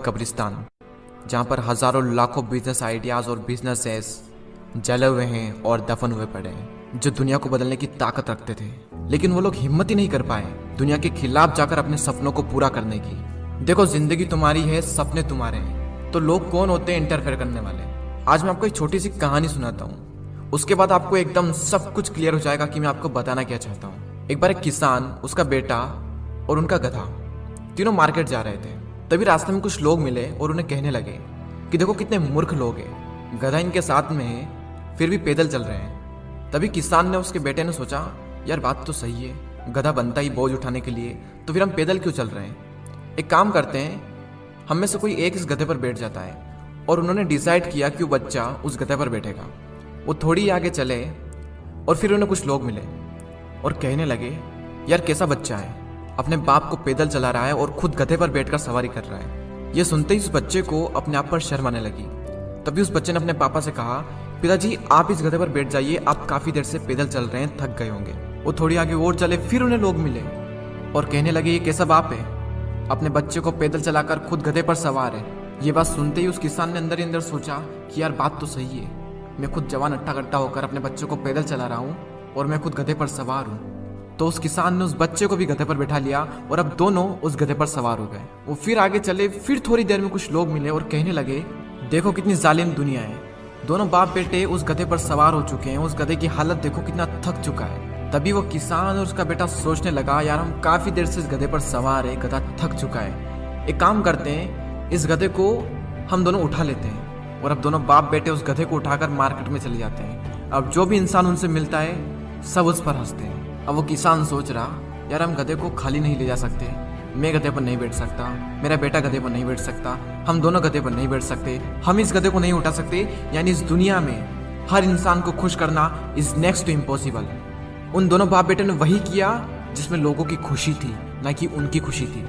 एक कब्रिस्तान जहाँ पर हजारों लाखों बिजनेस आइडियाज और बिजनेसेस जले हुए हैं और दफन हुए पड़े हैं, जो दुनिया को बदलने की ताकत रखते थे, लेकिन वो लोग हिम्मत ही नहीं कर पाए दुनिया के खिलाफ जाकर अपने सपनों को पूरा करने की। देखो, जिंदगी तुम्हारी है, सपने तुम्हारे हैं, तो लोग कौन होते हैं इंटरफेयर करने वाले। आज मैं आपको एक छोटी सी कहानी सुनाता हूँ, उसके बाद आपको एकदम सब कुछ क्लियर हो जाएगा कि मैं आपको बताना क्या चाहता हूँ। एक बार एक किसान, उसका बेटा और उनका गधा तीनों मार्केट जा रहे थे। तभी रास्ते में कुछ लोग मिले और उन्हें कहने लगे कि देखो कितने मूर्ख लोग हैं, गधा इनके साथ में है फिर भी पैदल चल रहे हैं। तभी किसान ने, उसके बेटे ने सोचा, यार बात तो सही है, गधा बनता ही बोझ उठाने के लिए, तो फिर हम पैदल क्यों चल रहे हैं। एक काम करते हैं, हम में से कोई एक इस गधे पर बैठ जाता है। और उन्होंने डिसाइड किया कि वो बच्चा उस गधे पर बैठेगा। वो थोड़ी आगे चले और फिर उन्हें कुछ लोग मिले और कहने लगे, यार कैसा बच्चा है, अपने बाप को पैदल चला रहा है और खुद गधे पर बैठकर सवारी कर रहा है। ये सुनते ही उस बच्चे को अपने आप पर शर्म आने लगी। तभी उस बच्चे ने अपने पापा से कहा, पिताजी आप इस गधे पर बैठ जाइए, आप काफी देर से पैदल चल रहे हैं, थक गए होंगे। वो थोड़ी आगे और चले, फिर उन्हें लोग मिले और कहने लगे, ये कैसा बाप है, अपने बच्चे को पैदल चलाकर खुद गधे पर सवार है। ये बात सुनते ही उस किसान ने अंदर ही अंदर सोचा कि यार बात तो सही है, मैं खुद जवान अट्टा कट्टा होकर अपने बच्चे को पैदल चला रहा हूँ और मैं खुद गधे पर सवार हूँ। तो उस किसान ने उस बच्चे को भी गधे पर बैठा लिया और अब दोनों उस गधे पर सवार हो गए। वो फिर आगे चले, फिर थोड़ी देर में कुछ लोग मिले और कहने लगे, देखो कितनी जालिम दुनिया है, दोनों बाप बेटे उस गधे पर सवार हो चुके हैं, उस गधे की हालत देखो कितना थक चुका है। तभी वो किसान और उसका बेटा सोचने लगा, यार हम काफी देर से इस गधे पर सवार है, गधा थक चुका है, एक काम करते हैं, इस गधे को हम दोनों उठा लेते हैं। और अब दोनों बाप बेटे उस गधे को उठाकर मार्केट में चले जाते हैं। अब जो भी इंसान उनसे मिलता है सब उस पर हंसते हैं। अब वो किसान सोच रहा, यार हम गधे को खाली नहीं ले जा सकते, मैं गधे पर नहीं बैठ सकता, मेरा बेटा गधे पर नहीं बैठ सकता, हम दोनों गधे पर नहीं बैठ सकते, हम इस गधे को नहीं उठा सकते, यानी इस दुनिया में हर इंसान को खुश करना इज नेक्स्ट टू इम्पॉसिबल। उन दोनों बाप बेटे ने वही किया जिसमें लोगों की खुशी थी, ना कि उनकी खुशी थी।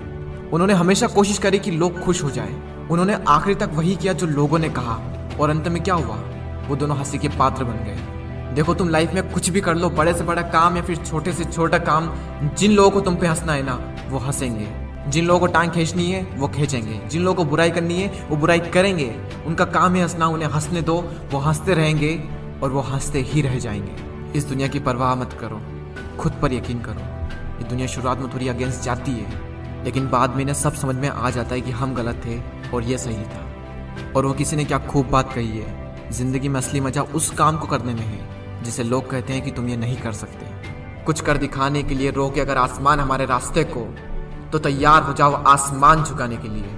उन्होंने हमेशा कोशिश करी कि लोग खुश हो जाए। उन्होंने आखिरी तक वही किया जो लोगों ने कहा, और अंत में क्या हुआ, वो दोनों हंसी के पात्र बन गए। देखो, तुम लाइफ में कुछ भी कर लो, बड़े से बड़ा काम या फिर छोटे से छोटा काम, जिन लोगों को तुम पे हंसना है ना, वो हंसेंगे। जिन लोगों को टांग खींचनी है वो खींचेंगे, जिन लोगों को बुराई करनी है वो बुराई करेंगे। उनका काम है हंसना, उन्हें हंसने दो, वो हंसते रहेंगे और वो हंसते ही रह जाएंगे। इस दुनिया की परवाह मत करो, खुद पर यकीन करो। ये दुनिया शुरुआत में थोड़ी अगेंस्ट जाती है, लेकिन बाद में इन्हें सब समझ में आ जाता है कि हम गलत थे और ये सही था। और वो किसी ने क्या खूब बात कही है, जिंदगी में असली मजा उस काम को करने में है जिसे लोग कहते हैं कि तुम ये नहीं कर सकते। कुछ कर दिखाने के लिए रोके अगर आसमान हमारे रास्ते को, तो तैयार हो जाओ आसमान झुकाने के लिए।